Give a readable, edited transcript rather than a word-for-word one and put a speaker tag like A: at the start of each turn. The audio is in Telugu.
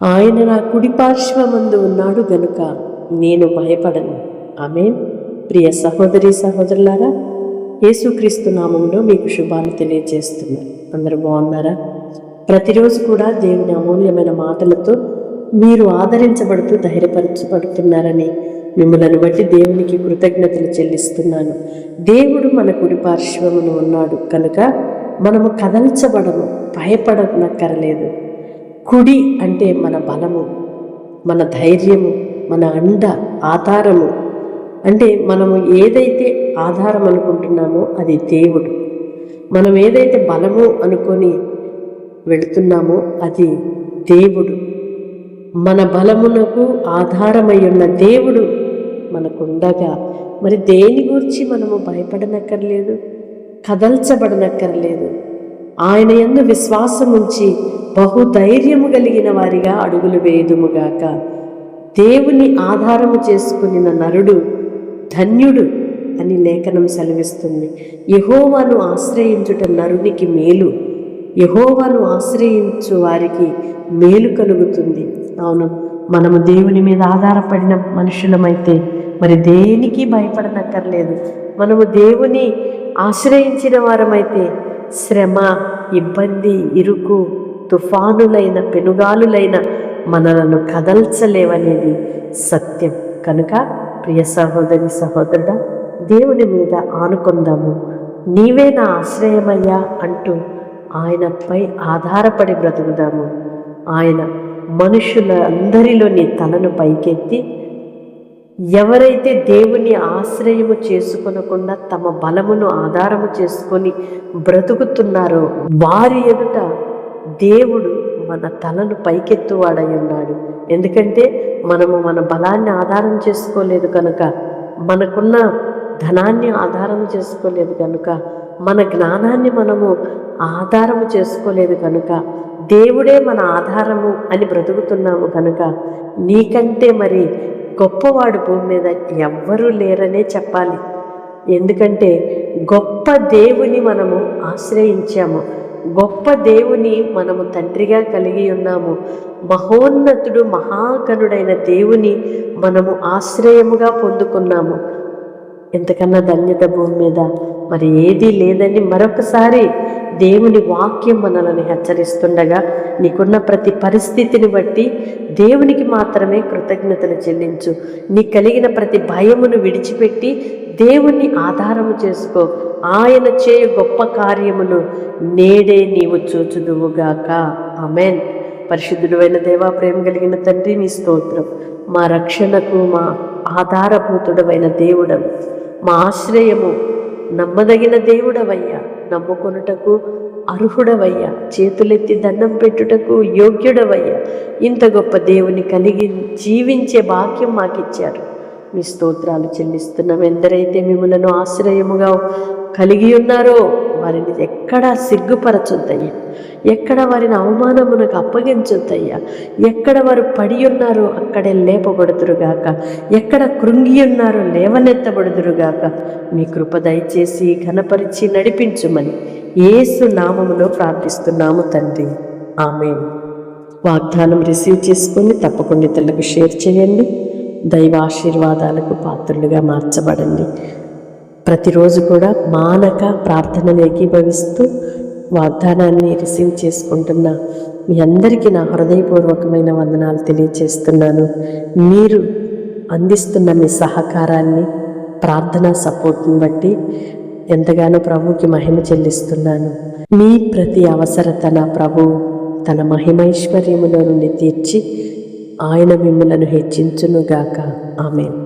A: ఆయన నా కుడి పార్శ్వమందు ఉన్నాడు గనుక నేను భయపడను. ఆమేన్. ప్రియ సహోదరి సహోదరులారా, యేసుక్రీస్తు నామంలో మీకు శుభాలు తెలియజేస్తున్నాను. అందరూ బాగున్నారా? ప్రతిరోజు కూడా దేవుని అమూల్యమైన మాటలతో మీరు ఆదరించబడుతూ ధైర్యపరచబడుతున్నారని మిమ్మల్ని బట్టి దేవునికి కృతజ్ఞతలు చెల్లిస్తున్నాను. దేవుడు మన కుడి పార్శ్వమును ఉన్నాడు కనుక మనము కదల్చబడము, భయపడనక్కరలేదు. కుడి అంటే మన బలము, మన ధైర్యము, మన అండ, ఆధారము. అంటే మనము ఏదైతే ఆధారం అనుకుంటున్నామో అది దేవుడు. మనం ఏదైతే బలము అనుకొని వెళుతున్నామో అది దేవుడు. మన బలమునకు ఆధారమై ఉన్న దేవుడు మనకుండగా మరి దేని గురించి మనము భయపడనక్కర్లేదు, కదల్చబడనక్కర్లేదు. ఆయన యందు విశ్వాసం ఉంచి బహుధైర్యము కలిగిన వారిగా అడుగులు వేయుదుముగాక. దేవుని ఆధారము చేసుకుని నరుడు ధన్యుడు అని లేఖనం సెలవిస్తుంది. యెహోవాను ఆశ్రయించుట నరునికి మేలు, యెహోవాను ఆశ్రయించు వారికి మేలు కలుగుతుంది. అవును, మనము దేవుని మీద ఆధారపడిన మనుషులమైతే మరి దేనికి భయపడనక్కర్లేదు. మనము దేవుని ఆశ్రయించిన వారమైతే శ్రమ, ఇబ్బంది, ఇరుకు, తుఫానులైన, పెనుగాలులైన మనలను కదల్చలేవనేది సత్యం. కనుక ప్రియ సహోదరి సహోదరుడా, దేవుని మీద ఆనుకొందాము. నీవే నా ఆశ్రయమయ్యా అంటూ ఆయనపై ఆధారపడి బ్రతుకుదాము. ఆయన మనుషుల అందరిలోని తలను పైకెత్తి ఎవరైతే దేవుని ఆశ్రయము చేసుకొనకుండా తమ బలమును ఆధారము చేసుకొని బ్రతుకుతున్నారో వారి ఎదుట దేవుడు మన తలను పైకెత్తువాడై ఉన్నాడు. ఎందుకంటే మనము మన బలాన్ని ఆధారం చేసుకోలేదు కనుక, మనకున్న ధనాన్ని ఆధారం చేసుకోలేదు కనుక, మన జ్ఞానాన్ని మనము ఆధారము చేసుకోలేదు కనుక, దేవుడే మన ఆధారము అని బ్రతుకుతున్నాము కనుక నీకంటే మరి గొప్పవాడు భూమి మీద ఎవ్వరూ లేరనే చెప్పాలి. ఎందుకంటే గొప్ప దేవుని మనము ఆశ్రయించాము, గొప్ప దేవుని మనము తండ్రిగా కలిగి ఉన్నాము. మహోన్నతుడు, మహాగణుడైన దేవుని మనము ఆశ్రయముగా పొందుకున్నాము. ఎంతకన్నా ధన్యత భూమి మీద మరి ఏదీ లేదని మరొకసారి దేవుని వాక్యం మనల్ని హెచ్చరిస్తుండగా, నీకున్న ప్రతి పరిస్థితిని బట్టి దేవునికి మాత్రమే కృతజ్ఞతలు చెల్లించు. నీకు కలిగిన ప్రతి భయమును విడిచిపెట్టి దేవుణ్ణి ఆధారము చేసుకో. ఆయన చేయు గొప్ప కార్యమును నేడే నీవు చూచుదువుగాక. ఆమేన్. పరిశుద్ధుడైన దేవా, ప్రేమ కలిగిన తండ్రి, నీ స్తోత్రం. మా రక్షణకు మా ఆధారభూతుడవైన దేవుడవు, మా ఆశ్రయము, నమ్మదగిన దేవుడవయ్యా, నమ్ముకొనుటకు అర్హుడవయ్యా, చేతులెత్తి దండం పెట్టుటకు యోగ్యుడవయ్యా. ఇంత గొప్ప దేవుని కలిగి జీవించే భాగ్యం మాకిచ్చారు. మీ స్తోత్రాలు చెల్లిస్తున్నాం. ఎందరైతే మిమ్మలను ఆశ్రయముగా కలిగి ఉన్నారో వారిని ఎక్కడా సిగ్గుపరచొద్దయ్యా, ఎక్కడ వారిని అవమానమునకు అప్పగించొద్దయ్యా. ఎక్కడ వారు పడి ఉన్నారో అక్కడే లేపబడుదురుగాక, ఎక్కడ కృంగి ఉన్నారో లేవనెత్తబడుదురుగాక. మీ కృప దయచేసి ఘనపరిచి నడిపించుమని యేసు నామములో ప్రార్థిస్తున్నాము తండ్రి. ఆమేన్. వాగ్దానం రిసీవ్ చేసుకొని తప్పకుండా ఇతరులకు షేర్ చేయండి. దైవాశీర్వాదాలకు పాత్రులుగా మార్చబడండి. ప్రతిరోజు కూడా మానక ప్రార్థనలు ఏకీభవిస్తూ వాగ్దానాన్ని రిసీవ్ చేసుకుంటున్న మీ అందరికీ నా హృదయపూర్వకమైన వందనాలు తెలియజేస్తున్నాను. మీరు అందిస్తున్న మీ సహకారాన్ని, ప్రార్థనా సపోర్ట్ని బట్టి ఎంతగానో ప్రభువుకి మహిమ చెల్లిస్తున్నాను. మీ ప్రతి అవసరత నా ప్రభువు తన మహిమైశ్వర్యములో నుండి తీర్చి ఆయన మిమ్మలను హెచ్చించునుగాక. ఆమేన్.